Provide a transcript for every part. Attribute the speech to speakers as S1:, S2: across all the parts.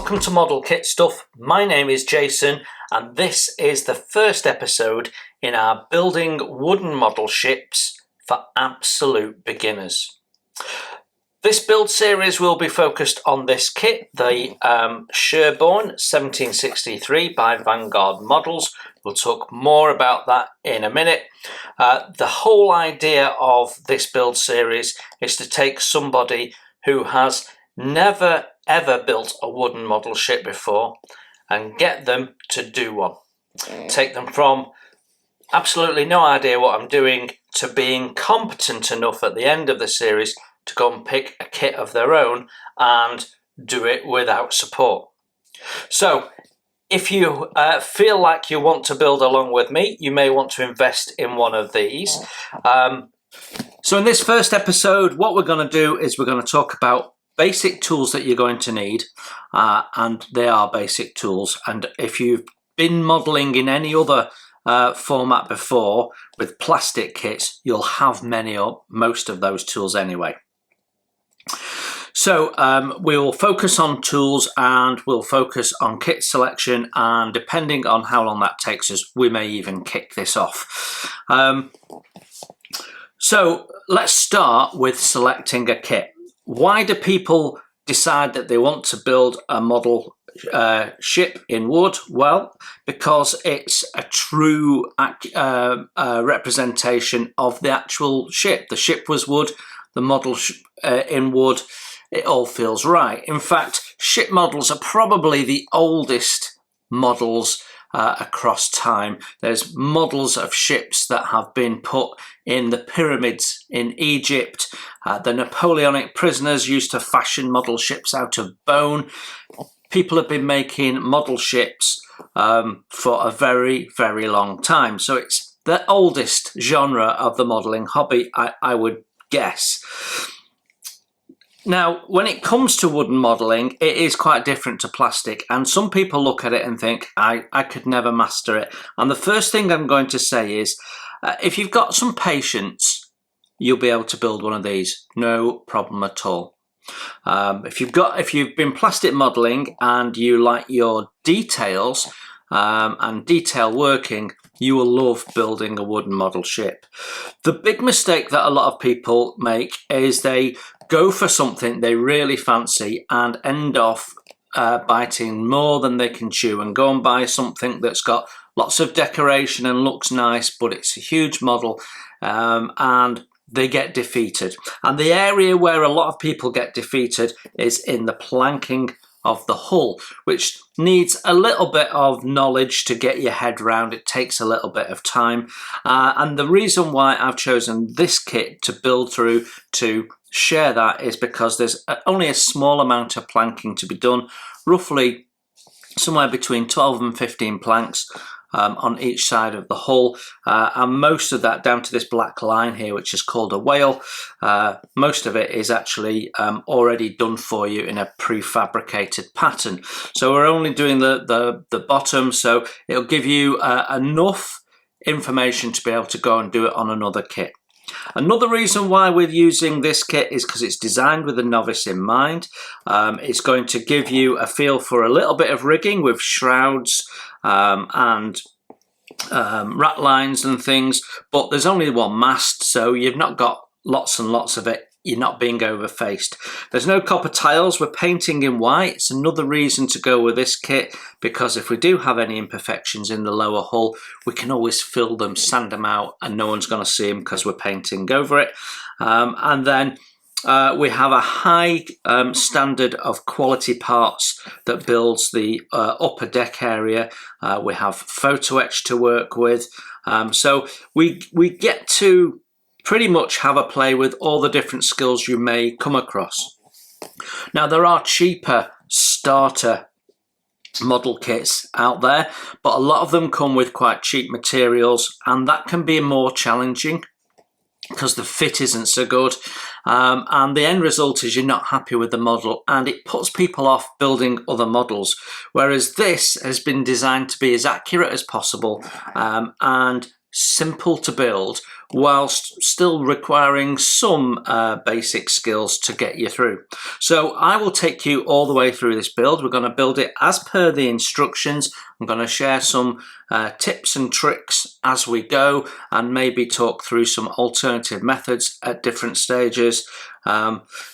S1: Welcome to Model Kit Stuff. My name is Jason and this is the first episode in our Building Wooden Model Ships for Absolute Beginners. This build series will be focused on this kit, the Sherbourne 1763 by Vanguard Models. We'll talk more about that in a minute. The whole idea of this build series is to take somebody who has never ever built a wooden model ship before and get them to do one. Take them from absolutely no idea what I'm doing to being competent enough at the end of the series to go and pick a kit of their own and do it without support. So if you feel like you want to build along with me, you may want to invest in one of these. So in this first episode, what we're going to do is we're going to talk about basic tools that you're going to need, and they are basic tools. And if you've been modelling in any other format before with plastic kits, you'll have many or most of those tools anyway. So we'll focus on tools and we'll focus on kit selection, and depending on how long that takes us, we may even kick this off. So let's start with selecting a kit. Why do people decide that they want to build a model ship in wood? Well, because it's a true representation of the actual ship. The ship was wood, the model in wood, it all feels right. In fact, ship models are probably the oldest models across time. There's models of ships that have been put in the pyramids in Egypt. The Napoleonic prisoners used to fashion model ships out of bone. People have been making model ships for a very, very long time. So it's the oldest genre of the modelling hobby, I would guess. Now, when it comes to wooden modelling, it is quite different to plastic, and some people look at it and think, I could never master it. And the first thing I'm going to say is, if you've got some patience, you'll be able to build one of these, no problem at all. If you've been plastic modelling and you like your details and detail working, you will love building a wooden model ship. The big mistake that a lot of people make is they go for something they really fancy and end off biting more than they can chew, and go and buy something that's got lots of decoration and looks nice, but it's a huge model, and they get defeated. And the area where a lot of people get defeated is in the planking of the hull, which needs a little bit of knowledge to get your head round. It takes a little bit of time, and the reason why I've chosen this kit to build through to share that is because there's only a small amount of planking to be done, roughly somewhere between 12 and 15 planks on each side of the hull, and most of that down to this black line here, which is called a whale. Most of it is actually already done for you in a prefabricated pattern. So we're only doing the bottom, so it'll give you enough information to be able to go and do it on another kit. Another reason why we're using this kit is because it's designed with a novice in mind. It's going to give you a feel for a little bit of rigging with shrouds and rat lines and things, but there's only one mast, so you've not got lots and lots of it. You're not being overfaced. There's no copper tiles. We're painting in white. It's another reason to go with this kit, because if we do have any imperfections in the lower hull, we can always fill them, sand them out, and no one's going to see them because we're painting over it. And then we have a high standard of quality parts that builds the upper deck area. We have photo etch to work with. So we get to pretty much have a play with all the different skills you may come across. Now, there are cheaper starter model kits out there, but a lot of them come with quite cheap materials, and that can be more challenging because the fit isn't so good, and the end result is you're not happy with the model, and it puts people off building other models. Whereas this has been designed to be as accurate as possible and simple to build whilst still requiring some basic skills to get you through. So I will take you all the way through this build. We're going to build it as per the instructions. I'm going to share some tips and tricks as we go, and maybe talk through some alternative methods at different stages.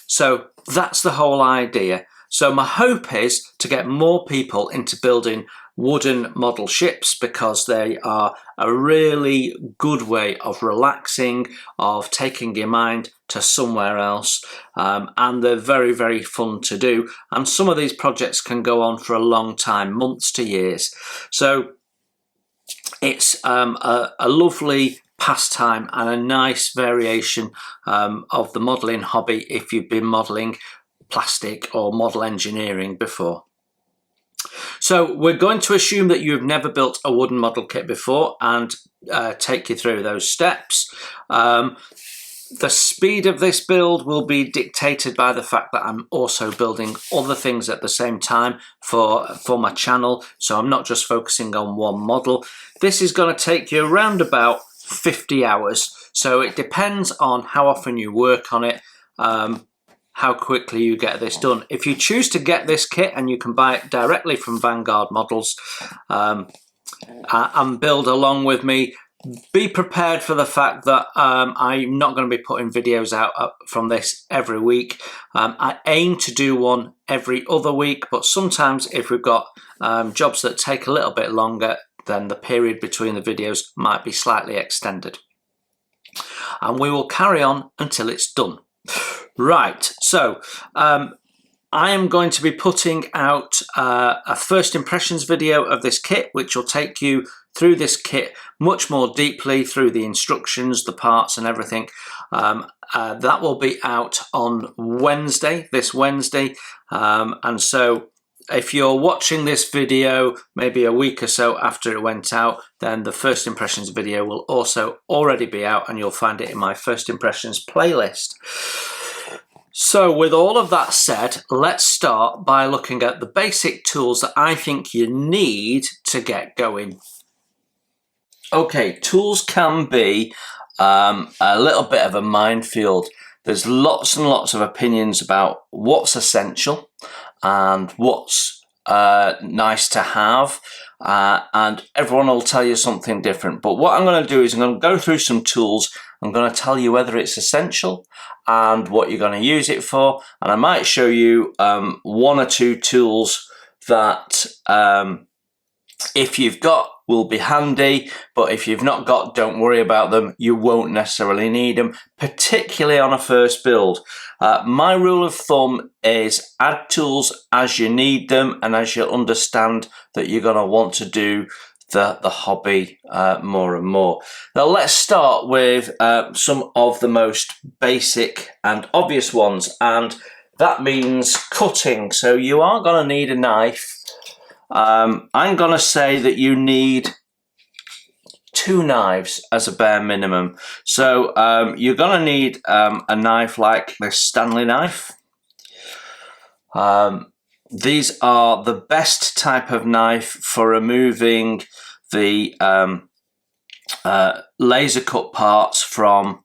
S1: So that's the whole idea. So my hope is to get more people into building wooden model ships, because they are a really good way of relaxing, of taking your mind to somewhere else, and they're very, very fun to do. And some of these projects can go on for a long time, months to years. So it's a lovely pastime and a nice variation of the modelling hobby if you've been modelling plastic or model engineering before. So we're going to assume that you've never built a wooden model kit before and take you through those steps. The speed of this build will be dictated by the fact that I'm also building other things at the same time for my channel. So I'm not just focusing on one model. This is going to take you around about 50 hours. So it depends on how often you work on it, how quickly you get this done. If you choose to get this kit, and you can buy it directly from Vanguard Models, and build along with me, be prepared for the fact that I'm not going to be putting videos out from this every week. I aim to do one every other week, but sometimes if we've got jobs that take a little bit longer, then the period between the videos might be slightly extended. And we will carry on until it's done. Right, so I am going to be putting out a first impressions video of this kit, which will take you through this kit much more deeply, through the instructions, the parts and everything. That will be out on Wednesday, this Wednesday. And so if you're watching this video maybe a week or so after it went out, then the first impressions video will also already be out, and you'll find it in my first impressions playlist. So with all of that said, let's start by looking at the basic tools that I think you need to get going. Okay, tools can be a little bit of a minefield. There's lots and lots of opinions about what's essential and what's nice to have, and everyone will tell you something different. But what I'm going to do is I'm going to go through some tools. I'm going to tell you whether it's essential and what you're going to use it for, and I might show you one or two tools that if you've got will be handy, but if you've not got, don't worry about them. You won't necessarily need them, particularly on a first build. My rule of thumb is add tools as you need them and as you understand that you're going to want to do the hobby more and more. Now let's start with some of the most basic and obvious ones, and that means cutting. So you are going to need a knife. I'm going to say that you need 2 knives as a bare minimum. So you're going to need a knife like this Stanley knife. These are the best type of knife for removing the laser cut parts from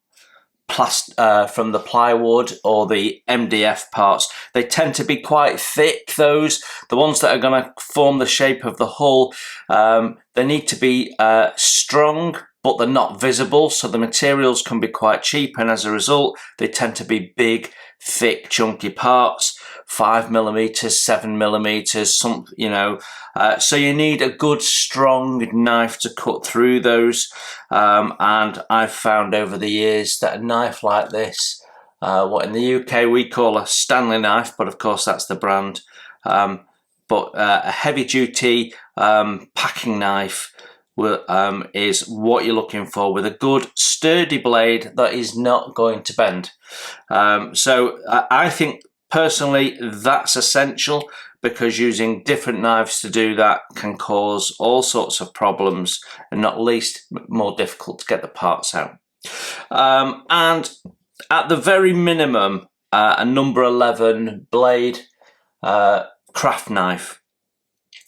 S1: the plywood or the MDF parts. They tend to be quite thick, those. The ones that are going to form the shape of the hull, they need to be strong, but they're not visible, so the materials can be quite cheap, and as a result they tend to be big, thick, chunky parts, 5mm, 7mm, some, you know. So you need a good strong knife to cut through those, and I've found over the years that a knife like this, what in the UK we call a Stanley knife, but of course that's the brand, but a heavy duty packing knife is what you're looking for, with a good sturdy blade that is not going to bend. So I think personally that's essential, because using different knives to do that can cause all sorts of problems, and not least more difficult to get the parts out. And at the very minimum, a number 11 blade craft knife.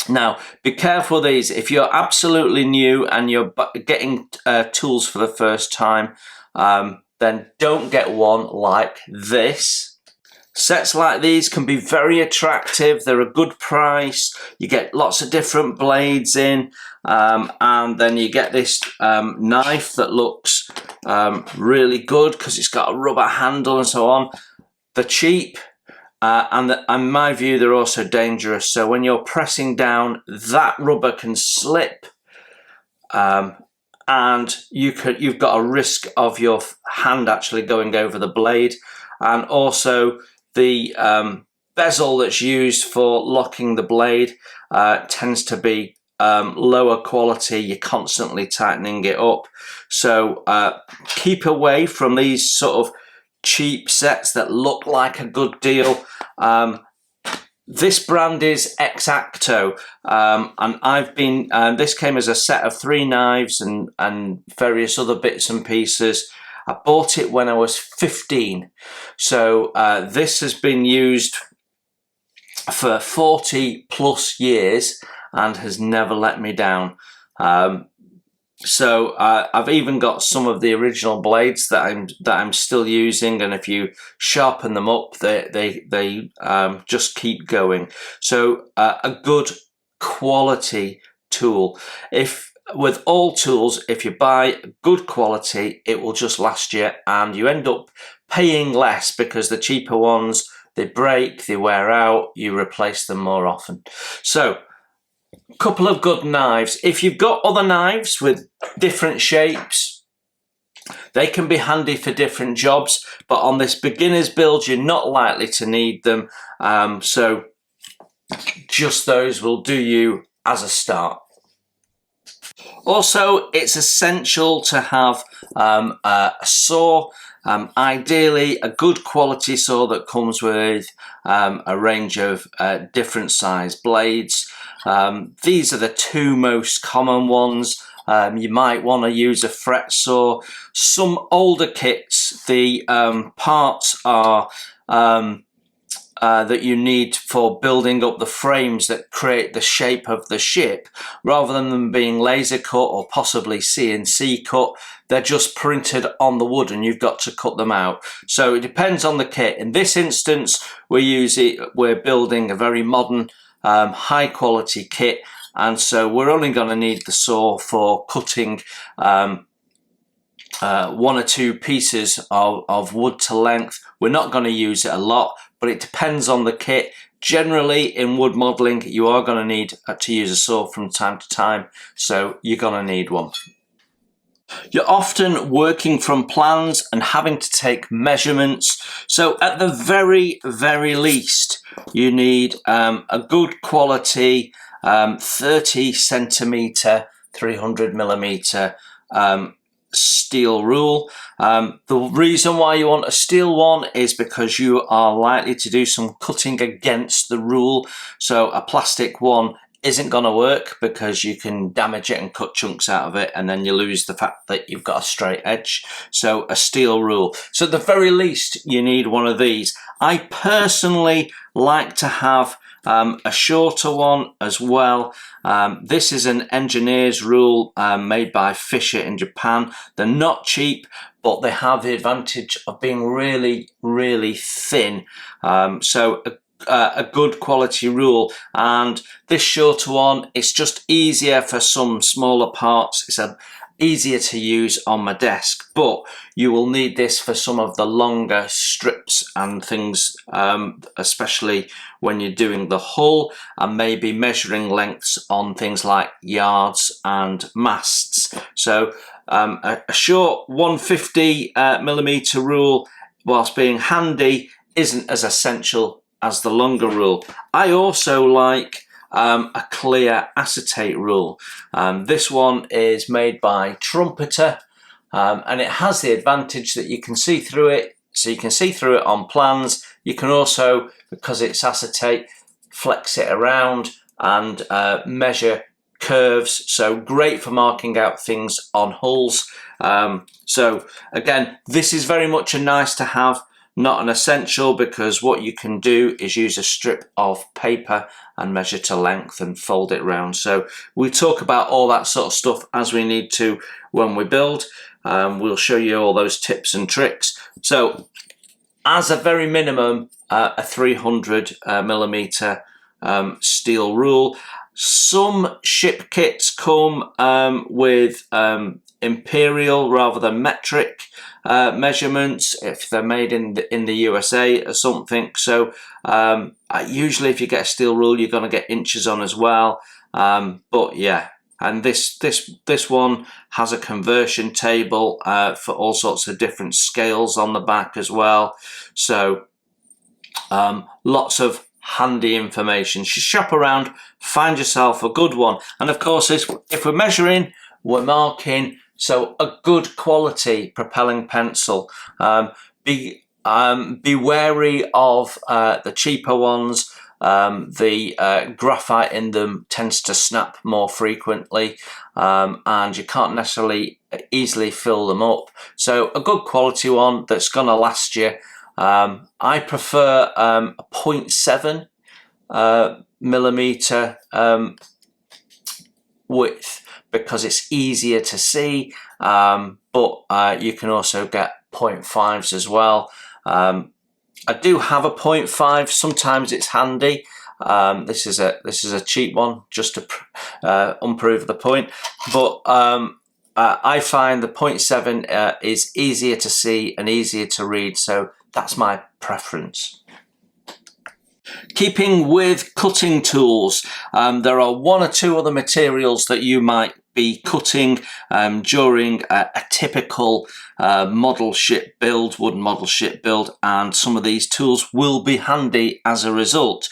S1: Now be careful of these. If you're absolutely new and you're getting tools for the first time, then don't get one like this. Sets like these can be very attractive. They're a good price. You get lots of different blades in, and then you get this knife that looks really good because it's got a rubber handle and so on. They're cheap, and in my view, they're also dangerous. So when you're pressing down, that rubber can slip, and you've got a risk of your hand actually going over the blade, and also the bezel that's used for locking the blade tends to be lower quality. You're constantly tightening it up. So keep away from these sort of cheap sets that look like a good deal. This brand is X-Acto, and I've been, this came as a set of 3 knives and various other bits and pieces. I bought it when I was 15, so this has been used for 40 plus years and has never let me down. So I've even got some of the original blades that I'm still using, and if you sharpen them up, they just keep going. So a good quality tool. With all tools, if you buy good quality, it will just last you, and you end up paying less because the cheaper ones, they break, they wear out, you replace them more often. So couple of good knives. If you've got other knives with different shapes, they can be handy for different jobs, but on this beginner's build, you're not likely to need them. So just those will do you as a start. Also, it's essential to have a saw, ideally a good quality saw that comes with a range of different size blades. These are the 2 most common ones. You might want to use a fret saw. Some older kits, the parts are that you need for building up the frames that create the shape of the ship, rather than them being laser cut or possibly CNC cut, they're just printed on the wood and you've got to cut them out. So it depends on the kit. In this instance, we're building a very modern, high quality kit, and so we're only going to need the saw for cutting 1 or 2 pieces of wood to length. We're not going to use it a lot, but it depends on the kit. Generally, in wood modelling, you are going to need to use a saw from time to time, so you're going to need one. You're often working from plans and having to take measurements, so at the very, very least, you need a good quality 30 centimetre, 300 millimetre steel rule. The reason why you want a steel one is because you are likely to do some cutting against the rule. So a plastic one isn't going to work because you can damage it and cut chunks out of it, and then you lose the fact that you've got a straight edge. So a steel rule. So at the very least, you need one of these. I personally like to have a shorter one as well. This is an engineer's rule made by Fisher in Japan. They're not cheap, but they have the advantage of being really, really thin. So a good quality rule, and this shorter one, it's just easier for some smaller parts. It's easier to use on my desk, but you will need this for some of the longer strips and things, especially when you're doing the hull and maybe measuring lengths on things like yards and masts. So a short 150 millimeter rule, whilst being handy, isn't as essential as the longer rule. I also like a clear acetate rule. This one is made by Trumpeter, and it has the advantage that you can see through it. So you can see through it on plans. You can also, because it's acetate, flex it around and measure curves. So great for marking out things on hulls. So again, this is very much a nice to have, not an essential, because what you can do is use a strip of paper and measure to length and fold it round. So we talk about all that sort of stuff as we need to when we build. we'll show you all those tips and tricks. So as a very minimum, a 300 millimeter steel rule. Some ship kits come with imperial rather than metric measurements if they're made in the USA or something. So usually if you get a steel rule, you're going to get inches on as well. But yeah, and this one has a conversion table for all sorts of different scales on the back as well. So lots of handy information. Shop around, find yourself a good one. And of course, if we're measuring, we're marking. So a good quality propelling pencil. Be wary of the cheaper ones. The graphite in them tends to snap more frequently, and you can't necessarily easily fill them up. So a good quality one that's going to last you. I prefer a 0.7 millimeter width because it's easier to see, but you can also get 0.5s as well. I do have a 0.5. Sometimes it's handy. This is a cheap one just to improve the point, but I find the 0.7 is easier to see and easier to read, so that's my preference. Keeping with cutting tools, there are one or two other materials that you might be cutting during a typical model ship build, wooden model ship build, and some of these tools will be handy as a result.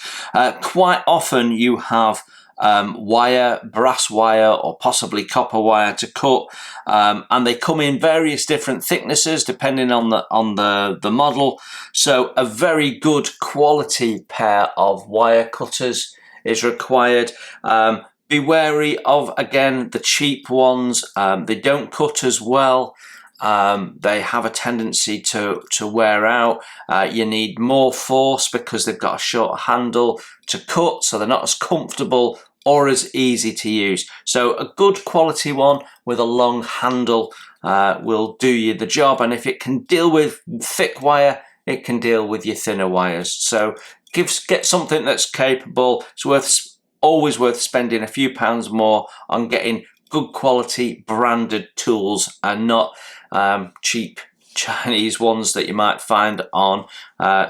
S1: Quite often you have wire, brass wire or possibly copper wire to cut, and they come in various different thicknesses depending on the model. So a very good quality pair of wire cutters is required. Be wary of, again, the cheap ones. They don't cut as well. They have a tendency to wear out. You need more force because they've got a short handle to cut, so they're not as comfortable or as easy to use. So a good quality one with a long handle will do you the job, and if it can deal with thick wire, it can deal with your thinner wires. So get something that's capable. It's always worth spending a few pounds more on getting good quality branded tools and not cheap Chinese ones that you might find on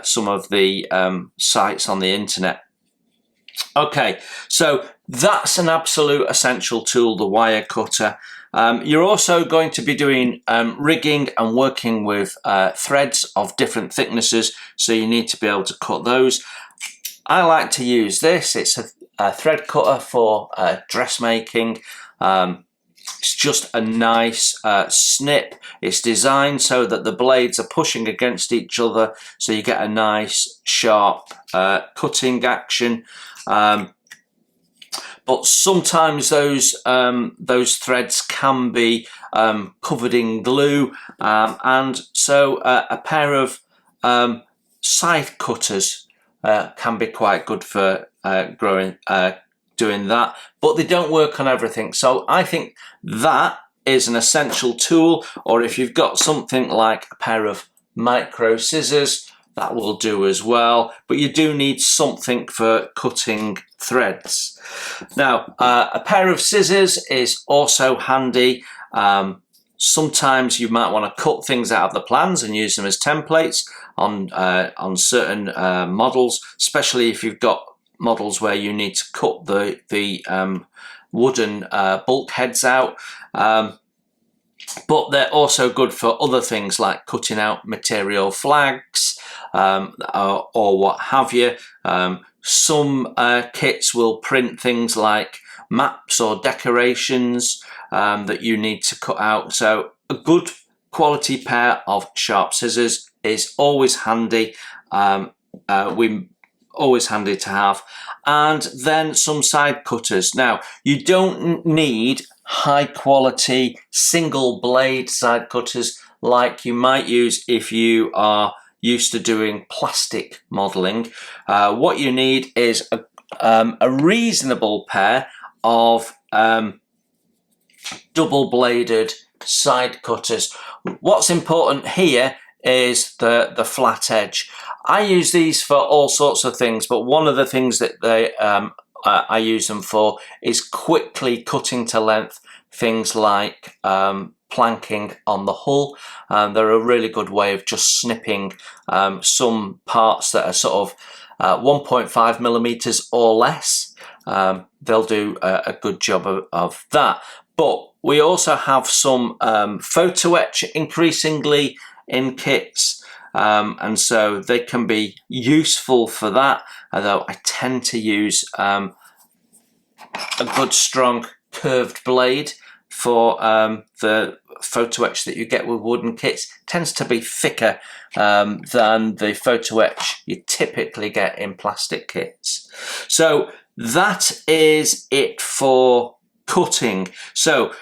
S1: some of the sites on the internet. Okay, so that's an absolute essential tool, the wire cutter. You're also going to be doing rigging and working with threads of different thicknesses, so you need to be able to cut those. I like to use this. It's a thread cutter for dressmaking. It's just a nice snip. It's designed so that the blades are pushing against each other, so you get a nice sharp cutting action. But sometimes those threads can be covered in glue, and so a pair of side cutters can be quite good for doing that, but they don't work on everything. So I think that is an essential tool, or if you've got something like a pair of micro scissors, that will do as well, but you do need something for cutting threads. Now, a pair of scissors is also handy. Sometimes you might want to cut things out of the plans and use them as templates on certain models, especially if you've got models where you need to cut the wooden bulkheads out. But they're also good for other things like cutting out material flags or what have you. Some kits will print things like maps or decorations that you need to cut out. So a good quality pair of sharp scissors is always handy. Always handy to have. And then some side cutters. Now, you don't need high quality single blade side cutters like you might use if you are used to doing plastic modeling. What you need is a reasonable pair of double bladed side cutters. What's important here is the flat edge. I use these for all sorts of things, but one of the things that I use them for is quickly cutting to length things like planking on the hull. They're a really good way of just snipping some parts that are sort of 1.5 millimeters or less. They'll do a good job of that. But we also have some photo etch increasingly in kits, and so they can be useful for that, although I tend to use a good strong curved blade for the photo etch that you get with wooden kits. It tends to be thicker than the photo etch you typically get in plastic kits. So that is it for cutting. So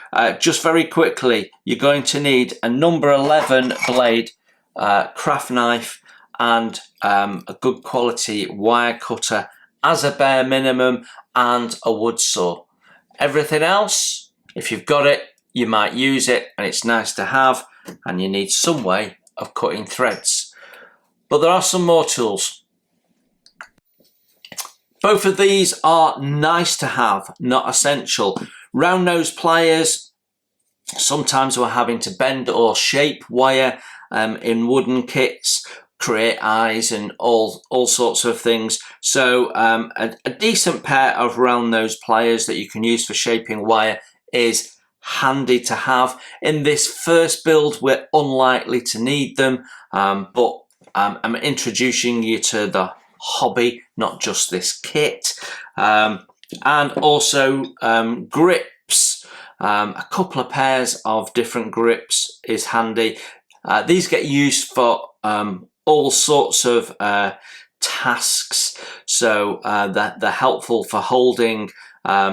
S1: just very quickly, you're going to need a number 11 blade craft knife and a good quality wire cutter as a bare minimum, and a wood saw. Everything else, if you've got it, you might use it, and it's nice to have, and you need some way of cutting threads. But there are some more tools. Both of these are nice to have, not essential. Round nose pliers. Sometimes we're having to bend or shape wire in wooden kits, create eyes and all sorts of things. So a decent pair of round nose pliers that you can use for shaping wire is handy to have. In this first build, we're unlikely to need them, but I'm introducing you to the hobby, not just this kit. And also grips. A couple of pairs of different grips is handy. These get used for all sorts of tasks, so they're helpful for holding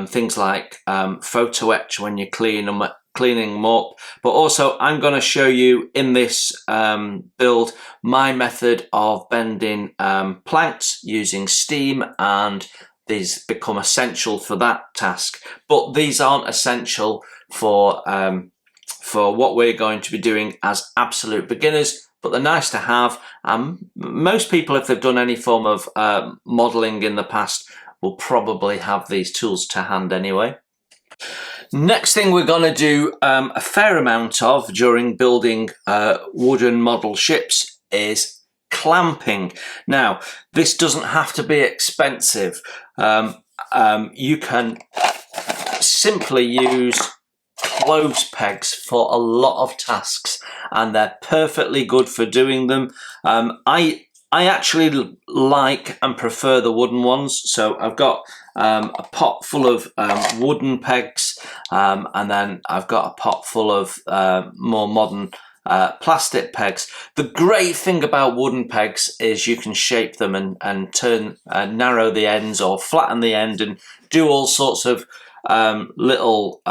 S1: things like photo etch when you're cleaning them up. But also, I'm going to show you in this build my method of bending planks using steam, and these become essential for that task. But these aren't essential for what we're going to be doing as absolute beginners, but they're nice to have. Most people, if they've done any form of modelling in the past, will probably have these tools to hand anyway. Next thing we're going to do a fair amount of during building wooden model ships is clamping. Now, this doesn't have to be expensive. You can simply use clothes pegs for a lot of tasks, and they're perfectly good for doing them. I actually like and prefer the wooden ones, so I've got a pot full of wooden pegs, and then I've got a pot full of more modern plastic pegs. The great thing about wooden pegs is you can shape them and turn narrow the ends or flatten the end and do all sorts of little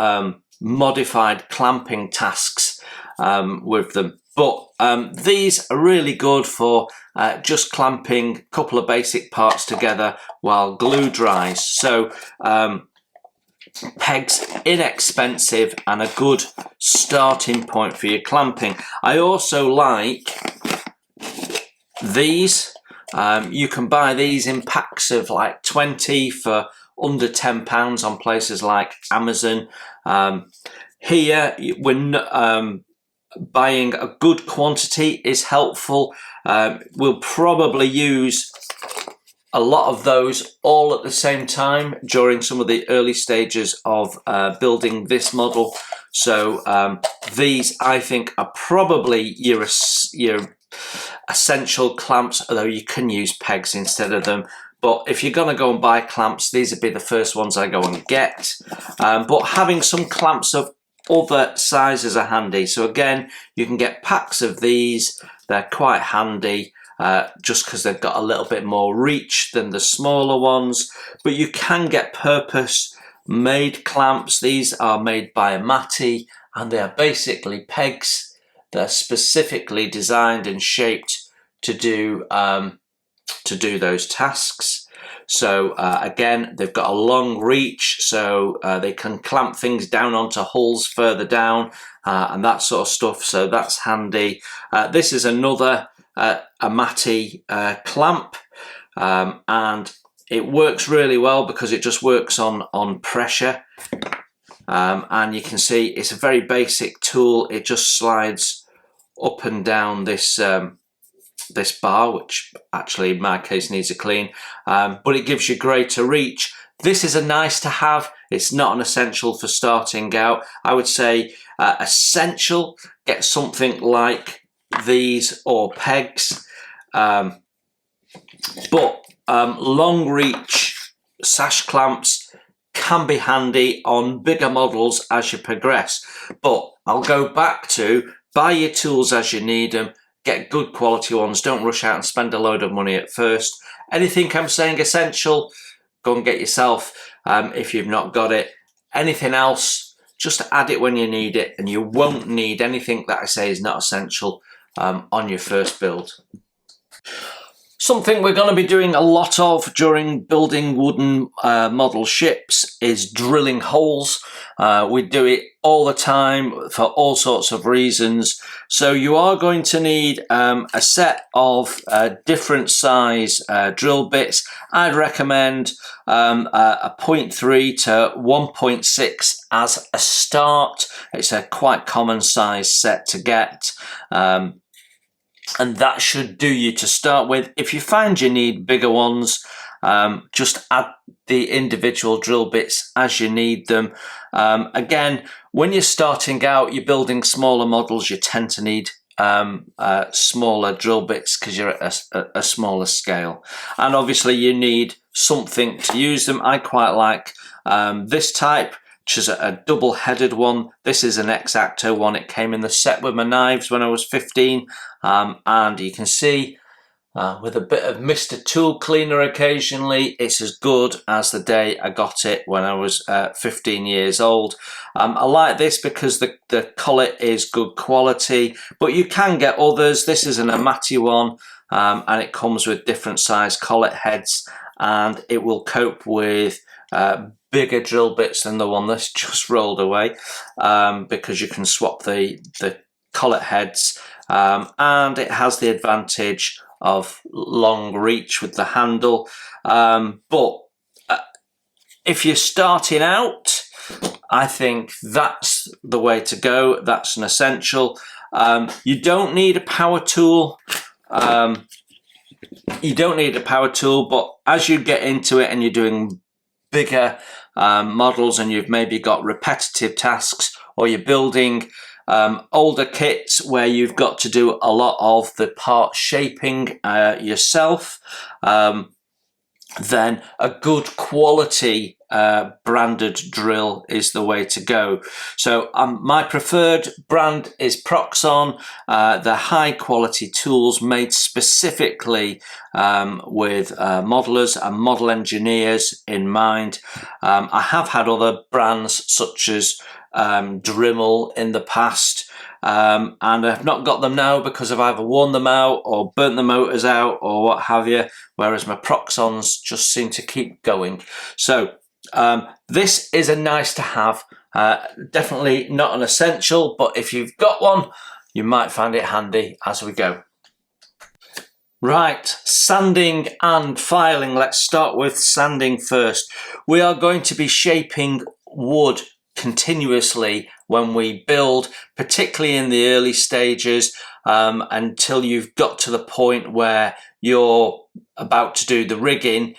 S1: modified clamping tasks with them. But these are really good for just clamping a couple of basic parts together while glue dries. So pegs, inexpensive and a good starting point for your clamping. I also like these. You can buy these in packs of like 20 for under £10 on places like Amazon. Here, when buying a good quantity is helpful. We'll probably use a lot of those all at the same time during some of the early stages of building this model. So these, I think, are probably your essential clamps, although you can use pegs instead of them. But if you're going to go and buy clamps, these would be the first ones I go and get. But having some clamps of other sizes are handy. So again, you can get packs of these. They're quite handy just because they've got a little bit more reach than the smaller ones. But you can get purpose-made clamps. These are made by Amati, and they are basically pegs. They're specifically designed and shaped to do those tasks. So again, they've got a long reach, so they can clamp things down onto hulls further down and that sort of stuff. So that's handy. This is another Amati clamp, and it works really well because it just works on pressure. And you can see it's a very basic tool. It just slides up and down this this bar, which actually in my case needs a clean, but it gives you greater reach. This is a nice to have. It's not an essential for starting out. I would say essential, get something like these or pegs, but long reach sash clamps can be handy on bigger models as you progress. But I'll go back to buy your tools as you need them. Get good quality ones. Don't rush out and spend a load of money at first. Anything I'm saying essential, go and get yourself if you've not got it. Anything else, just add it when you need it, and you won't need anything that I say is not essential on your first build. Something we're going to be doing a lot of during building wooden model ships is drilling holes. We do it all the time for all sorts of reasons. So you are going to need a set of different size drill bits. I'd recommend a 0.3 to 1.6 as a start. It's a quite common size set to get. And that should do you to start with. If you find you need bigger ones, just add the individual drill bits as you need them. Again, when you're starting out, you're building smaller models, you tend to need smaller drill bits because you're at a smaller scale. And obviously you need something to use them. I quite like this type, which is a double-headed one. This is an X-Acto one. It came in the set with my knives when I was 15. And you can see with a bit of Mr. Tool Cleaner occasionally, it's as good as the day I got it when I was 15 years old. I like this because the collet is good quality, but you can get others. This is an Amati one, and it comes with different size collet heads, and it will cope with bigger drill bits than the one that's just rolled away, because you can swap the collet heads, and it has the advantage of long reach with the handle. But if you're starting out, I think that's the way to go. That's an essential. You don't need a power tool. You don't need a power tool, but as you get into it and you're doing bigger models and you've maybe got repetitive tasks, or you're building older kits where you've got to do a lot of the part shaping yourself, then a good quality branded drill is the way to go. So my preferred brand is Proxon. They're high quality tools made specifically with modelers and model engineers in mind. I have had other brands such as Dremel in the past, and I've not got them now because I've either worn them out or burnt the motors out or what have you, whereas my Proxons just seem to keep going. So this is a nice to have, definitely not an essential, but if you've got one, you might find it handy as we go. Right, sanding and filing. Let's start with sanding first. We are going to be shaping wood continuously when we build, particularly in the early stages, until you've got to the point where you're about to do the rigging.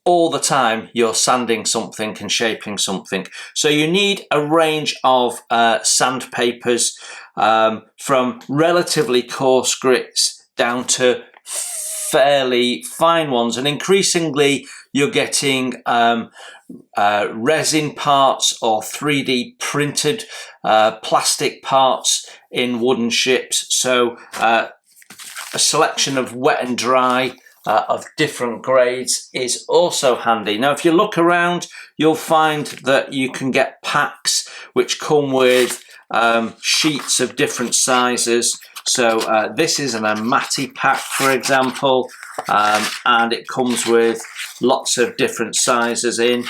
S1: All the time you're sanding something and shaping something. So you need a range of sandpapers, from relatively coarse grits down to fairly fine ones, and increasingly you're getting resin parts or 3D printed plastic parts in wooden ships. So a selection of wet and dry of different grades is also handy. Now, if you look around, you'll find that you can get packs which come with sheets of different sizes. So this is an Amati pack, for example, and it comes with lots of different sizes in.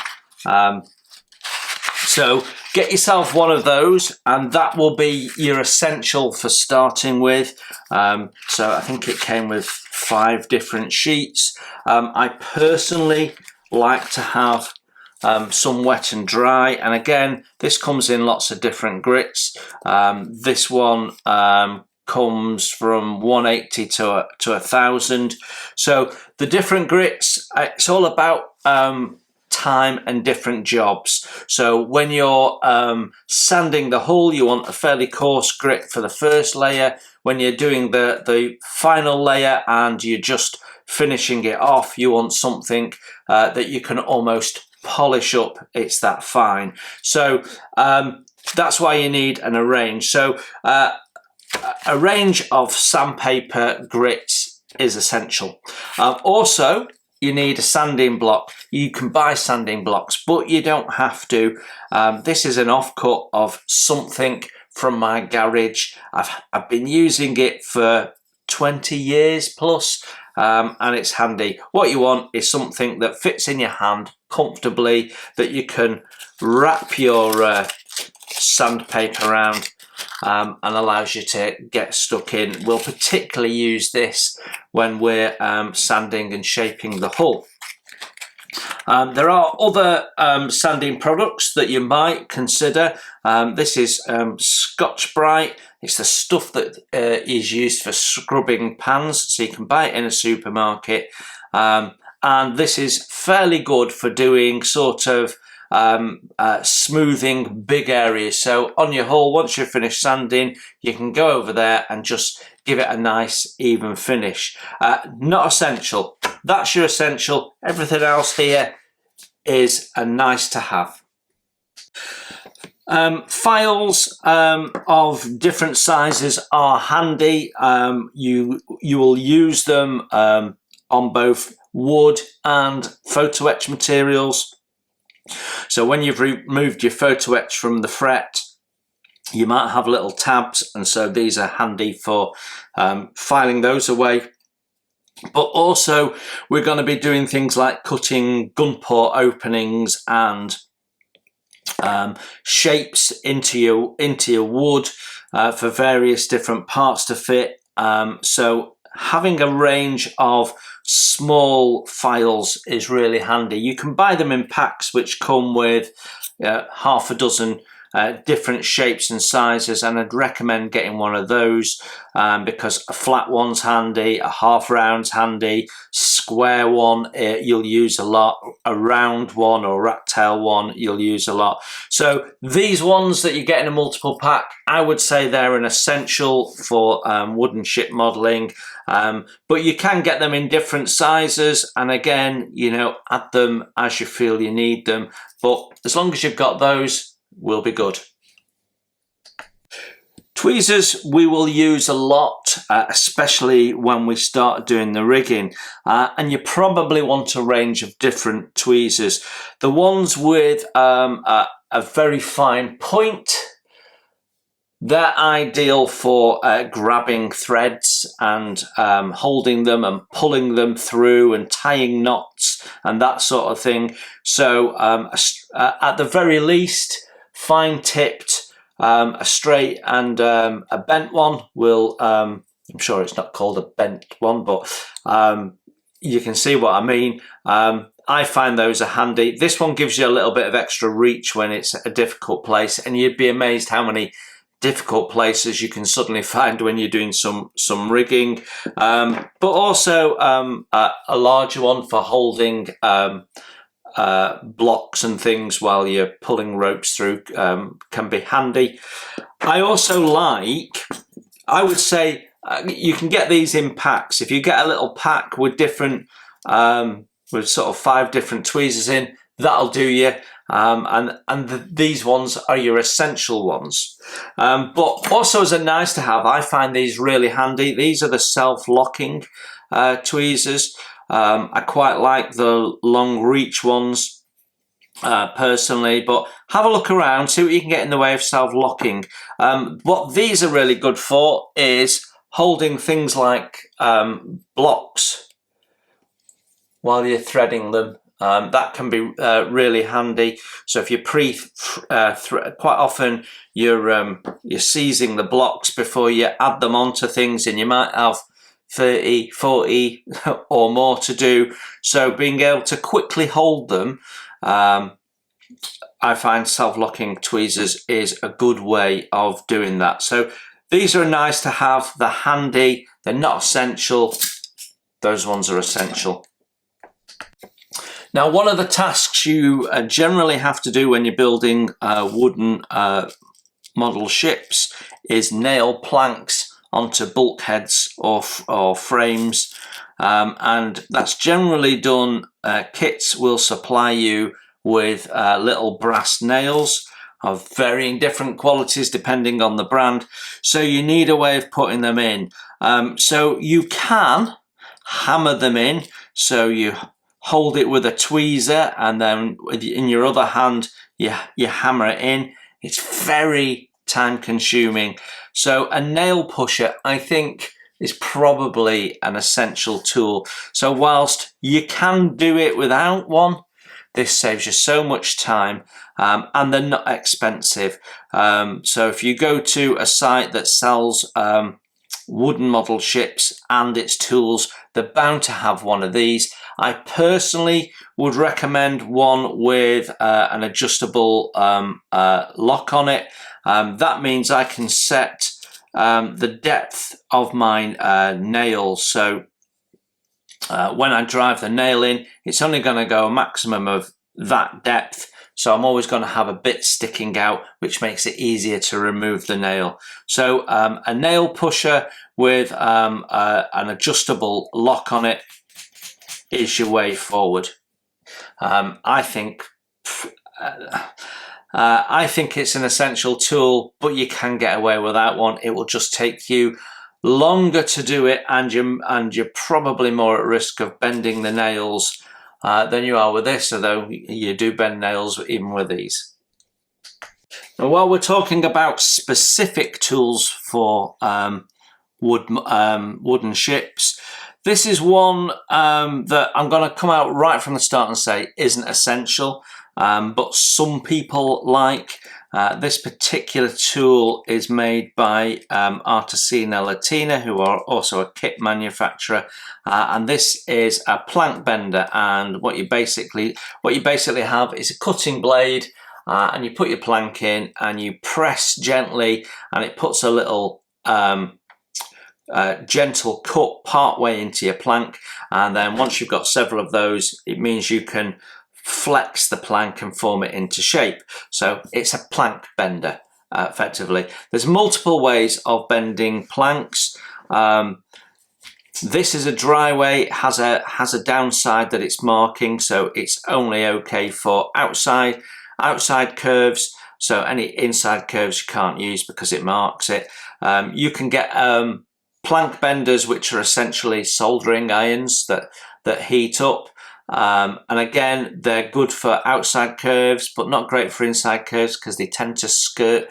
S1: So get yourself one of those, and that will be your essential for starting with. So I think it came with 5 different sheets. I personally like to have some wet and dry, and again, this comes in lots of different grits. This one comes from 180 to 1000. So the different grits, it's all about time and different jobs. So when you're sanding the hull, you want a fairly coarse grit for the first layer. When you're doing the final layer and you're just finishing it off, you want something that you can almost polish up. It's that fine. So that's why you need a range. So a range of sandpaper grits is essential. Also, you need a sanding block. You can buy sanding blocks, but you don't have to. This is an offcut of something from my garage. I've been using it for 20 years plus, and it's handy. What you want is something that fits in your hand comfortably, that you can wrap your sandpaper around, and allows you to get stuck in. We'll particularly use this when we're sanding and shaping the hull. There are other sanding products that you might consider. This is Scotch Brite. It's the stuff that is used for scrubbing pans, so you can buy it in a supermarket. And this is fairly good for doing sort of smoothing big areas. So on your hull, once you've finished sanding, you can go over there and just give it a nice even finish. Not essential. That's your essential. Everything else here is a nice to have. Files of different sizes are handy. You will use them on both wood and photo etch materials. So when you've removed your photo etch from the fret, you might have little tabs, and so these are handy for filing those away. But also we're going to be doing things like cutting gun port openings and shapes into your wood for various different parts to fit. So having a range of small files is really handy. You can buy them in packs which come with half a dozen different shapes and sizes, and I'd recommend getting one of those because a flat one's handy, a half round's handy, square one you'll use a lot, a round one or rat tail one you'll use a lot. So these ones that you get in a multiple pack, I would say they're an essential for wooden ship modelling, but you can get them in different sizes, and again, you know, add them as you feel you need them, but as long as you've got those, will be good. Tweezers we will use a lot, especially when we start doing the rigging, and you probably want a range of different tweezers. The ones with a very fine point, they're ideal for grabbing threads and holding them and pulling them through and tying knots and that sort of thing. So at the very least, fine tipped, a straight and a bent one will, I'm sure it's not called a bent one, but you can see what I mean. I find those are handy. This one gives you a little bit of extra reach when it's a difficult place, and you'd be amazed how many difficult places you can suddenly find when you're doing some rigging. But also a larger one for holding blocks and things while you're pulling ropes through can be handy. I also like, I would say, you can get these in packs. If you get a little pack with different, with sort of 5 different tweezers in, that'll do you. These ones are your essential ones. But also as a nice to have, I find these really handy. These are the self-locking tweezers. I quite like the long reach ones personally, but have a look around, see what you can get in the way of self-locking. What these are really good for is holding things like blocks while you're threading them. That can be really handy. So if you quite often you're seizing the blocks before you add them onto things, and you might have 30, 40 or more to do. So being able to quickly hold them, I find self-locking tweezers is a good way of doing that. So these are nice to have. They're handy. They're not essential. Those ones are essential. Now, one of the tasks you generally have to do when you're building wooden model ships is nail planks onto bulkheads or frames, and that's generally done. Kits will supply you with little brass nails of varying different qualities depending on the brand, so you need a way of putting them in. So you can hammer them in, so you hold it with a tweezer, and then in your other hand you hammer it in. It's very time consuming. So a nail pusher, I think, is probably an essential tool. So whilst you can do it without one, this saves you so much time, and they're not expensive. So if you go to a site that sells wooden model ships and its tools, they're bound to have one of these. I personally would recommend one with an adjustable lock on it. That means I can set the depth of my nails. So when I drive the nail in, it's only going to go a maximum of that depth. So I'm always going to have a bit sticking out, which makes it easier to remove the nail. So a nail pusher with an adjustable lock on it is your way forward. I think it's an essential tool, but you can get away without one. It will just take you longer to do it, and you're probably more at risk of bending the nails than you are with this, although you do bend nails even with these. Now, while we're talking about specific tools for wooden ships, this is one that I'm going to come out right from the start and say isn't essential, but some people like. This particular tool is made by Artesina Latina, who are also a kit manufacturer, and this is a plank bender. And what you basically have is a cutting blade, and you put your plank in and you press gently, and it puts a little gentle cut part way into your plank. And then once you've got several of those, it means you can flex the plank and form it into shape. So it's a plank bender, effectively. There's multiple ways of bending planks. This is a dry way. It has a downside that it's marking, so it's only okay for outside curves. So any inside curves you can't use because it marks it. You can get plank benders, which are essentially soldering irons that heat up. And again, they're good for outside curves, but not great for inside curves because they tend to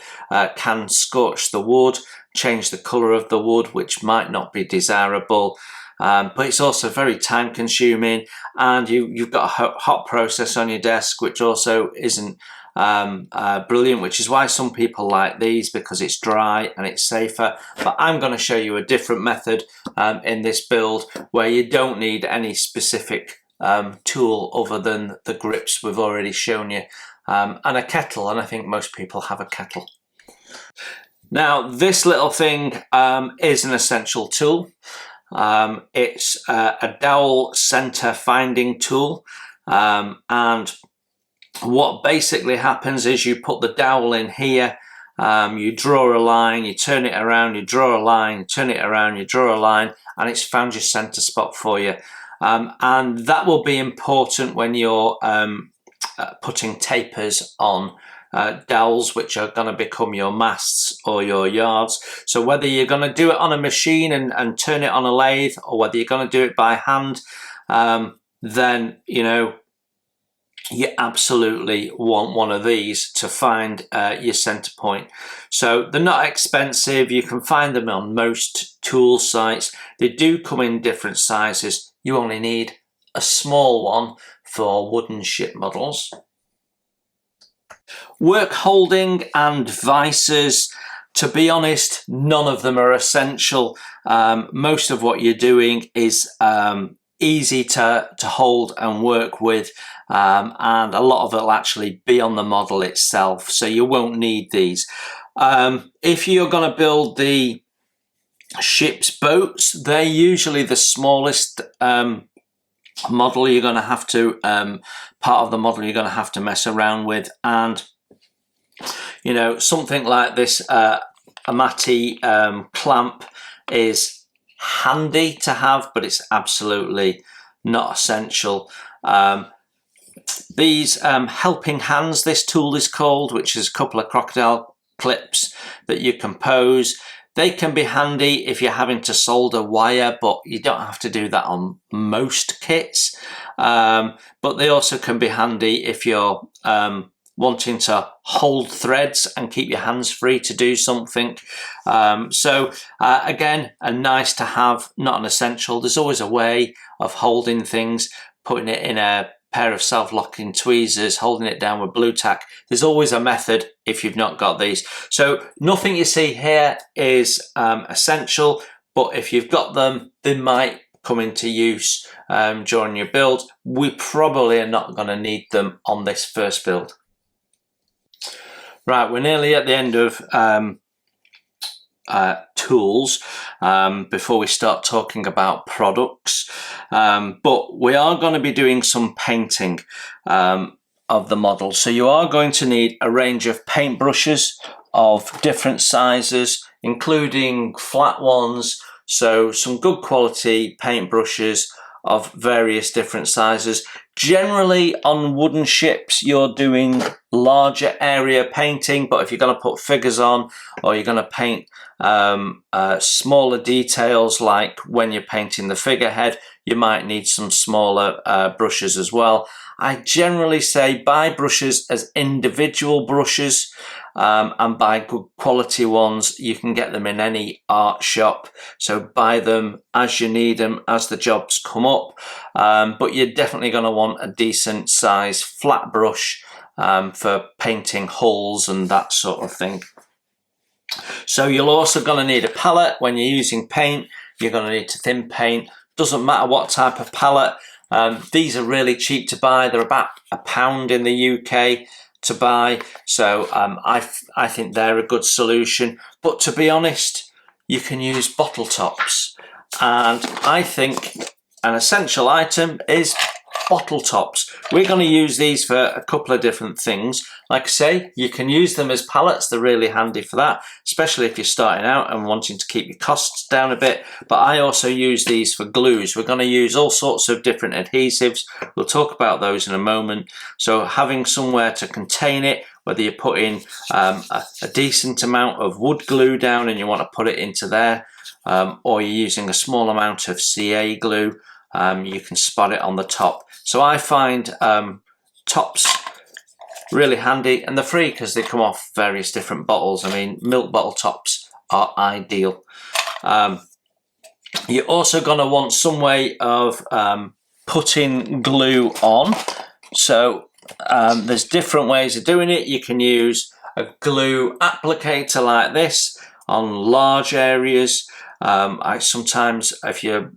S1: can scorch the wood, change the colour of the wood, which might not be desirable. But it's also very time consuming, and you've got a hot process on your desk, which also isn't brilliant, which is why some people like these, because it's dry and it's safer. But I'm going to show you a different method in this build where you don't need any specific tool other than the grips we've already shown you, and a kettle, and I think most people have a kettle. Now, this little thing is an essential tool. It's a dowel center finding tool, and what basically happens is you put the dowel in here, you draw a line, you turn it around, you draw a line, you turn it around, you draw a line, and it's found your center spot for you. And that will be important when you're putting tapers on dowels, which are going to become your masts or your yards. So whether you're going to do it on a machine and turn it on a lathe, or whether you're going to do it by hand, then, you know, you absolutely want one of these to find your center point. So they're not expensive. You can find them on most tool sites. They do come in different sizes. You only need a small one for wooden ship models. Work holding and vices, to be honest, none of them are essential. Most of what you're doing is easy to hold and work with, and a lot of it will actually be on the model itself, so you won't need these. If you're going to build the ship's boats, they're usually the smallest model you're going to have to part of the model you're going to have to mess around with. And you know, something like this Amati clamp is handy to have, but it's absolutely not essential. These helping hands, this tool is called, which is a couple of crocodile clips that you compose. They can be handy if you're having to solder wire, but you don't have to do that on most kits. But they also can be handy if you're wanting to hold threads and keep your hands free to do something. Again, a nice to have, not an essential. There's always a way of holding things, putting it in a pair of self-locking tweezers, holding it down with blue tack. There's always a method if you've not got these. So nothing you see here is essential, but if you've got them, they might come into use during your build. We probably are not going to need them on this first build. Right, we're nearly at the end of tools before we start talking about products, but we are going to be doing some painting of the model. So you are going to need a range of paint brushes of different sizes, including flat ones, so some good quality paint brushes of various different sizes. Generally on wooden ships you're doing larger area painting, but if you're going to put figures on or you're going to paint smaller details, like when you're painting the figurehead, you might need some smaller brushes as well. I generally say buy brushes as individual brushes, and buy good quality ones. You can get them in any art shop, so buy them as you need them, as the jobs come up, but you're definitely going to want a decent size flat brush for painting hulls and that sort of thing. So you're also going to need a palette. When you're using paint, you're going to need to thin paint. Doesn't matter what type of palette. These are really cheap to buy. They're about £1 in the UK to buy, so I think they're a good solution. But to be honest, you can use bottle tops, and I think an essential item is bottle tops. We're going to use these for a couple of different things. Like I say, you can use them as palettes. They're really handy for that, especially if you're starting out and wanting to keep your costs down a bit. But I also use these for glues. We're going to use all sorts of different adhesives. We'll talk about those in a moment. So having somewhere to contain it, whether you're putting a decent amount of wood glue down and you want to put it into there, or you're using a small amount of CA glue, you can spot it on the top. So I find tops really handy, and they're free because they come off various different bottles. I mean, milk bottle tops are ideal. You're also going to want some way of putting glue on. So there's different ways of doing it. You can use a glue applicator like this on large areas. I sometimes, if you're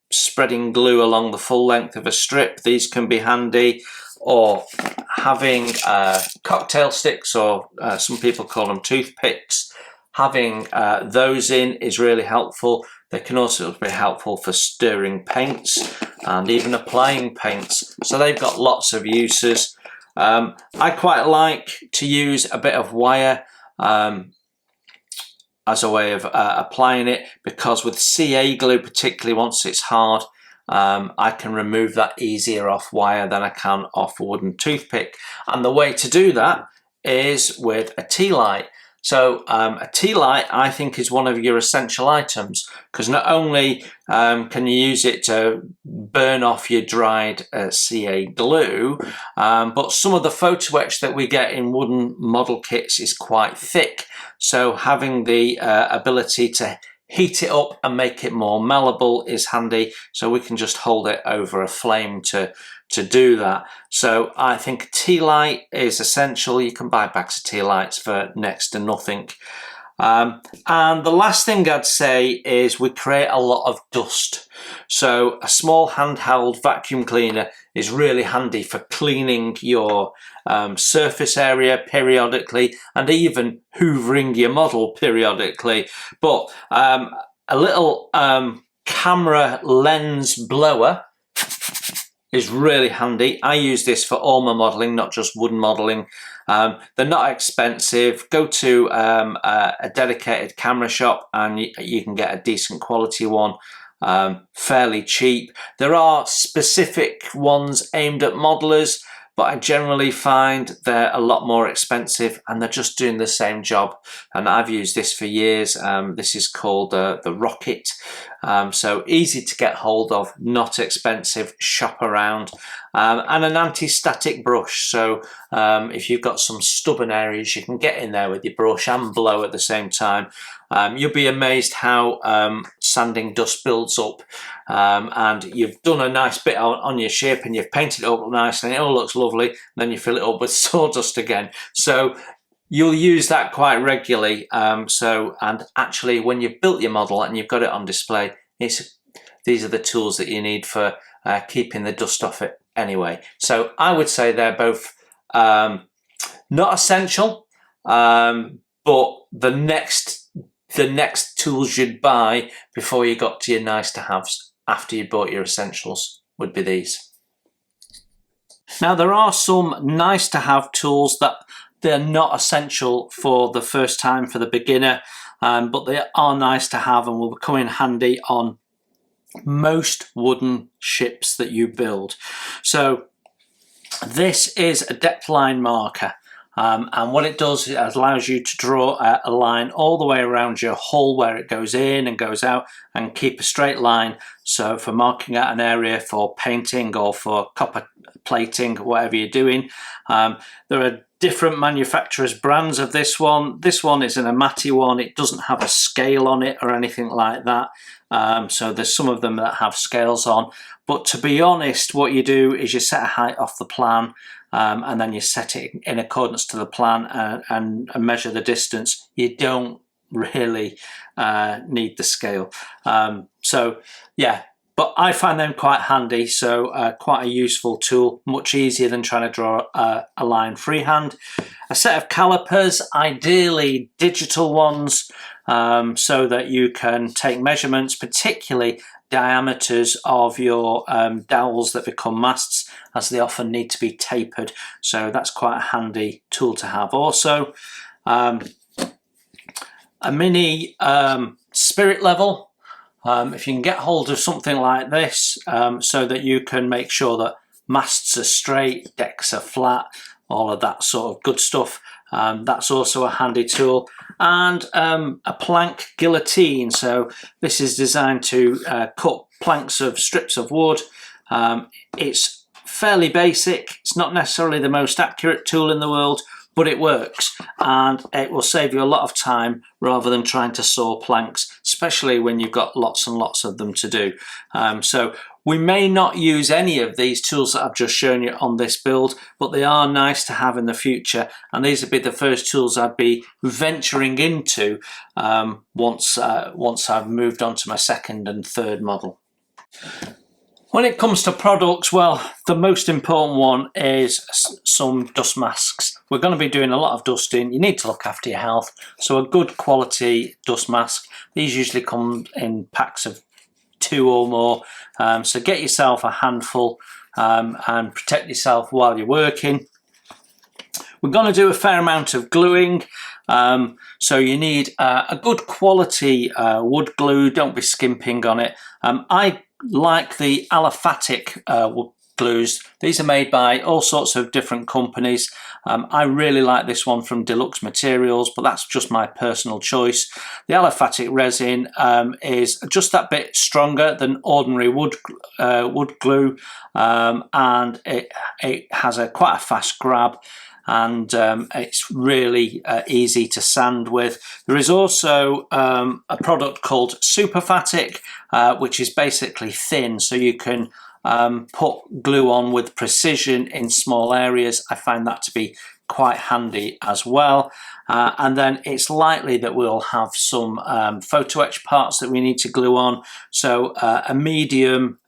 S1: spreading glue along the full length of a strip, these can be handy. Or having cocktail sticks, or some people call them toothpicks, having those in is really helpful. They can also be helpful for stirring paints and even applying paints, so they've got lots of uses. I quite like to use a bit of wire as a way of applying it, because with CA glue, particularly once it's hard, I can remove that easier off wire than I can off a wooden toothpick. And the way to do that is with a tea light. So a tea light, I think, is one of your essential items, because not only can you use it to burn off your dried CA glue, but some of the photo etch that we get in wooden model kits is quite thick. So having the ability to heat it up and make it more malleable is handy. So we can just hold it over a flame to do that. So I think a tea light is essential. You can buy bags of tea lights for next to nothing. And the last thing I'd say is we create a lot of dust. So a small handheld vacuum cleaner is really handy for cleaning your surface area periodically, and even hoovering your model periodically. But a little camera lens blower is really handy. I use this for all my modelling, not just wooden modelling. They're not expensive. Go to a dedicated camera shop and you can get a decent quality one, fairly cheap. There are specific ones aimed at modelers, but I generally find they're a lot more expensive and they're just doing the same job. And I've used this for years. This is called the Rocket. So easy to get hold of, not expensive, shop around. And an anti-static brush. So if you've got some stubborn areas, you can get in there with your brush and blow at the same time. You'll be amazed how sanding dust builds up, and you've done a nice bit on your ship and you've painted it up nice and it all looks lovely, and then you fill it up with sawdust again. So you'll use that quite regularly. And actually when you've built your model and you've got it on display, these are the tools that you need for keeping the dust off it anyway. So I would say they're both not essential, but the next tools you'd buy before you got to your nice to haves after you bought your essentials would be these. Now there are some nice to have tools that they're not essential for the first time, for the beginner, but they are nice to have and will come in handy on most wooden ships that you build. So this is a depth line marker. And what it does, it allows you to draw a line all the way around your hull where it goes in and goes out, and keep a straight line. So for marking out an area for painting or for copper plating, whatever you're doing. There are different manufacturers' brands of this one. This one is an Amati one. It doesn't have a scale on it or anything like that. So there's some of them that have scales on. But to be honest, what you do is you set a height off the plan, and then you set it in accordance to the plan and measure the distance. You don't really need the scale. So yeah, but I find them quite handy. So quite a useful tool, much easier than trying to draw a line freehand. A set of calipers, ideally digital ones, so that you can take measurements, particularly diameters of your dowels that become masts, as they often need to be tapered. So that's quite a handy tool to have. Also, a mini spirit level. If you can get hold of something like this, so that you can make sure that masts are straight, decks are flat, all of that sort of good stuff. That's also a handy tool. And a plank guillotine. So this is designed to cut planks of strips of wood. It's fairly basic. It's not necessarily the most accurate tool in the world, but it works, and it will save you a lot of time rather than trying to saw planks, especially when you've got lots and lots of them to do. So we may not use any of these tools that I've just shown you on this build, but they are nice to have in the future, and these would be the first tools I'd be venturing into once I've moved on to my second and third model. When it comes to products, well, the most important one is some dust masks. We're going to be doing a lot of dusting. You need to look after your health, so a good quality dust mask. These usually come in packs of 2 or more, so get yourself a handful and protect yourself while you're working. We're going to do a fair amount of gluing, so you need a good quality wood glue. Don't be skimping on it. I like the aliphatic glues. These are made by all sorts of different companies. I really like this one from Deluxe Materials, but that's just my personal choice. The aliphatic resin is just that bit stronger than ordinary wood glue, and it has quite a fast grab, and it's really easy to sand with. There is also a product called Superfatic, which is basically thin, so you can put glue on with precision in small areas. I find that to be quite handy as well. And then it's likely that we'll have some photo etch parts that we need to glue on. So a medium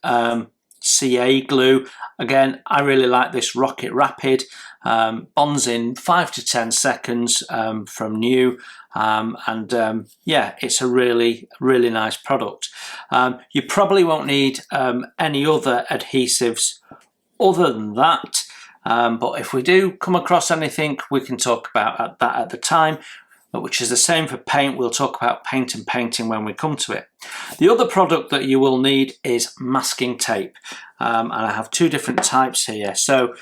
S1: CA glue. Again, I really like this Rocket Rapid. Bonds in 5 to 10 seconds from new. Yeah, it's a really nice product. You probably won't need any other adhesives other than that, but if we do come across anything, we can talk about that at the time, which is the same for paint. We'll talk about paint and painting when we come to it. The other product that you will need is masking tape, and I have two different types here. So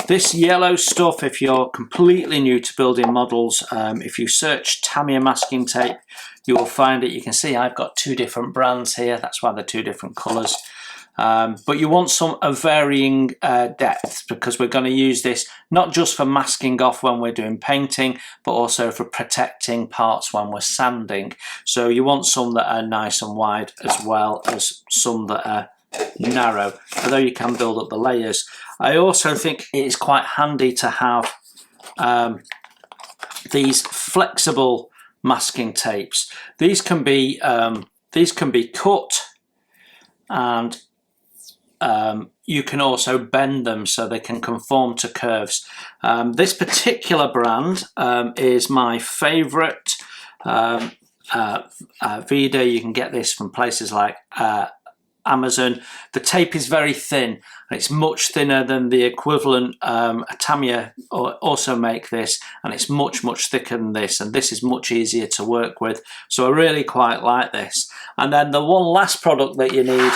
S1: this yellow stuff, if you're completely new to building models, if you search Tamiya masking tape, you will find it. You can see I've got two different brands here. That's why they're two different colours. But you want some of varying depth, because we're going to use this not just for masking off when we're doing painting, but also for protecting parts when we're sanding. So you want some that are nice and wide, as well as some that are narrow, although you can build up the layers. I also think it is quite handy to have these flexible masking tapes. These can be cut, and you can also bend them so they can conform to curves. This particular brand is my favourite. Vida, you can get this from places like Amazon. The tape is very thin, and it's much thinner than the equivalent. Tamiya also make this, and it's much thicker than this, and this is much easier to work with, so I really quite like this. And then the one last product that you need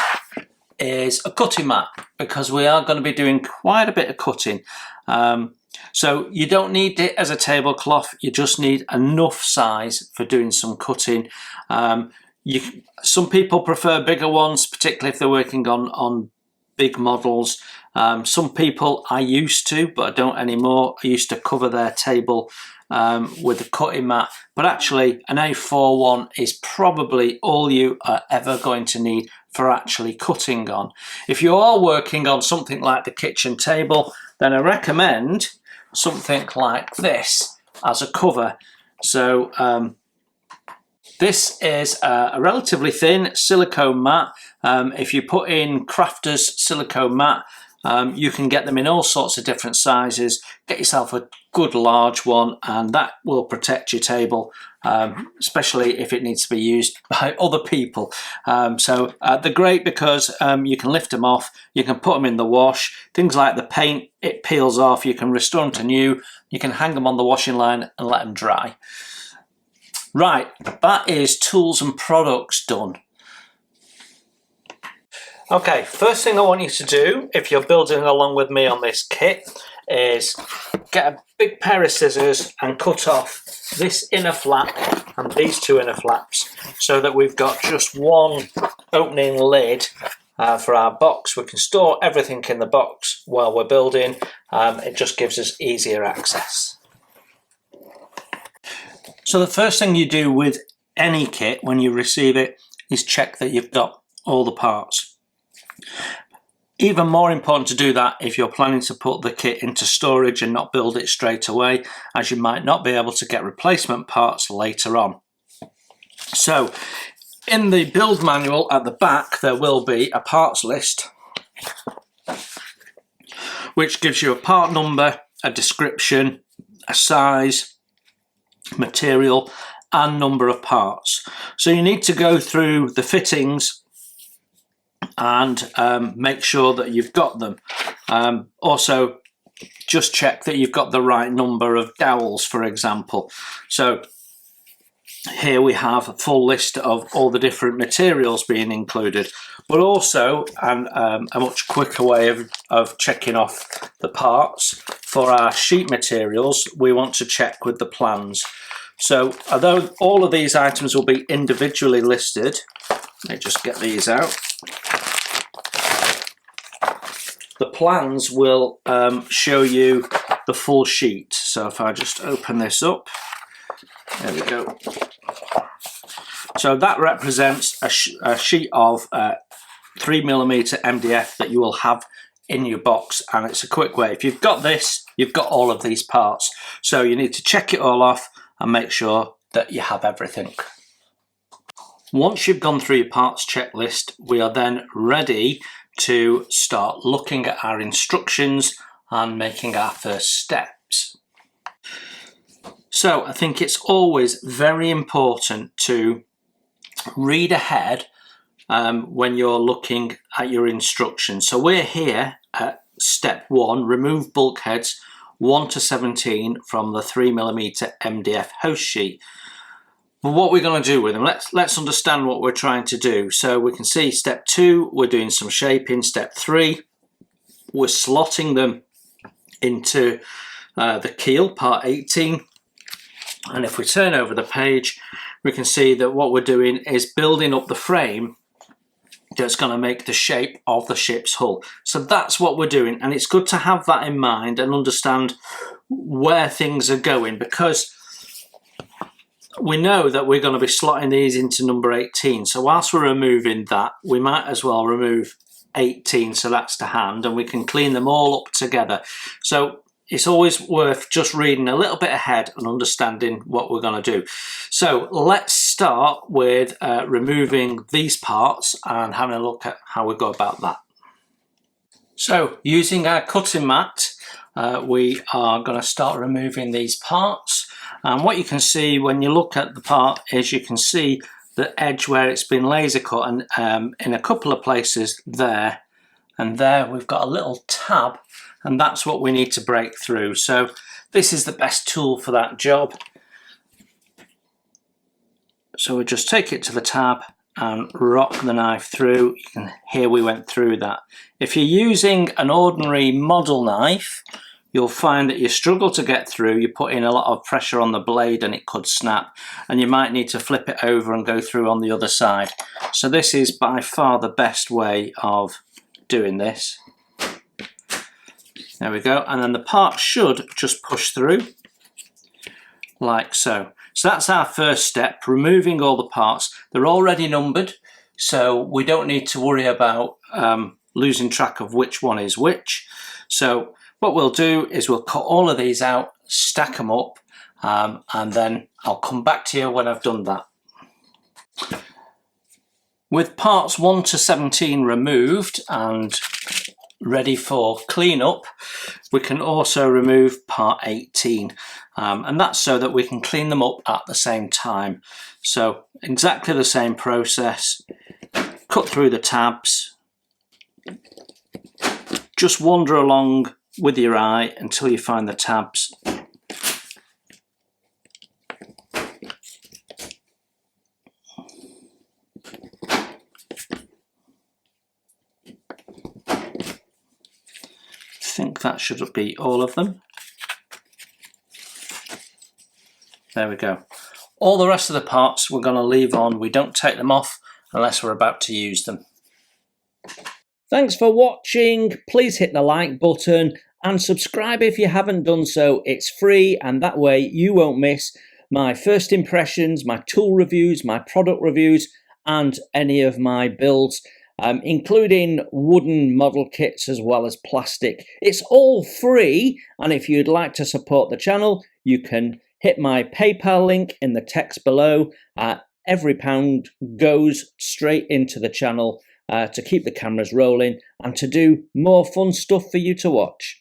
S1: is a cutting mat, because we are going to be doing quite a bit of cutting. So you don't need it as a tablecloth, you just need enough size for doing some cutting. Some people prefer bigger ones, particularly if they're working on big models. Some people, I used to, but I don't anymore, I used to cover their table with a cutting mat, but actually an A4 one is probably all you are ever going to need for actually cutting on. If you are working on something like the kitchen table, then I recommend something like this as a cover. So this is a relatively thin silicone mat. If you put in Crafters silicone mat, you can get them in all sorts of different sizes. Get yourself a good large one, and that will protect your table, especially if it needs to be used by other people. So they're great because you can lift them off, you can put them in the wash. Things like the paint, it peels off, you can restore them to new, you can hang them on the washing line and let them dry. Right, that is tools and products done. Okay, first thing I want you to do, if you're building along with me on this kit, is get a big pair of scissors and cut off this inner flap and these two inner flaps, so that we've got just one opening lid for our box. We can store everything in the box while we're building. It just gives us easier access. So the first thing you do with any kit when you receive it is check that you've got all the parts. Even more important to do that if you're planning to put the kit into storage and not build it straight away, as you might not be able to get replacement parts later on. So in the build manual at the back there will be a parts list, which gives you a part number, a description, a size, material and number of parts. So you need to go through the fittings and make sure that you've got them. Also just check that you've got the right number of dowels, for example. So here we have a full list of all the different materials being included, but also a much quicker way of checking off the parts. For our sheet materials, we want to check with the plans. So although all of these items will be individually listed, let me just get these out. The plans will show you the full sheet. So if I just open this up, there we go. So that represents a sheet of 3mm MDF that you will have in your box, and it's a quick way. If you've got this, you've got all of these parts. So you need to check it all off and make sure that you have everything. Once you've gone through your parts checklist, we are then ready to start looking at our instructions and making our first steps. So I think it's always very important to read ahead when you're looking at your instructions. So we're here at step 1, remove bulkheads 1 to 17 from the 3mm MDF host sheet. But what we're going to do with them, let's understand what we're trying to do. So we can see step 2, we're doing some shaping. Step 3, we're slotting them into the keel, part 18. And if we turn over the page, we can see that what we're doing is building up the frame that's going to make the shape of the ship's hull. So that's what we're doing, and it's good to have that in mind and understand where things are going, because we know that we're going to be slotting these into number 18. So whilst we're removing that, we might as well remove 18, so that's to hand, and we can clean them all up together. So it's always worth just reading a little bit ahead and understanding what we're going to do. So let's start with removing these parts and having a look at how we go about that. So using our cutting mat, we are going to start removing these parts. And what you can see when you look at the part is you can see the edge where it's been laser cut, and in a couple of places there and there we've got a little tab, and that's what we need to break through. So this is the best tool for that job. So we just take it to the tab and rock the knife through. You can hear we went through that. If you're using an ordinary model knife, you'll find that you struggle to get through. You put in a lot of pressure on the blade and it could snap, and you might need to flip it over and go through on the other side. So this is by far the best way of doing this. There we go, and then the part should just push through like so. So that's our first step, removing all the parts. They're already numbered, so we don't need to worry about losing track of which one is which. So what we'll do is we'll cut all of these out, stack them up, and then I'll come back to you when I've done that. With parts 1 to 17 removed and ready for cleanup, we can also remove part 18, and that's so that we can clean them up at the same time. So exactly the same process. Cut through the tabs, just wander along with your eye until you find the tabs. I think that should be all of them. There we go. All the rest of the parts we're going to leave on. We don't take them off unless we're about to use them. Thanks for watching. Please hit the like button and subscribe if you haven't done so. It's free, and that way you won't miss my first impressions, my tool reviews, my product reviews, and any of my builds, including wooden model kits as well as plastic. It's all free, and if you'd like to support the channel, you can hit my PayPal link in the text below. Every pound goes straight into the channel to keep the cameras rolling and to do more fun stuff for you to watch.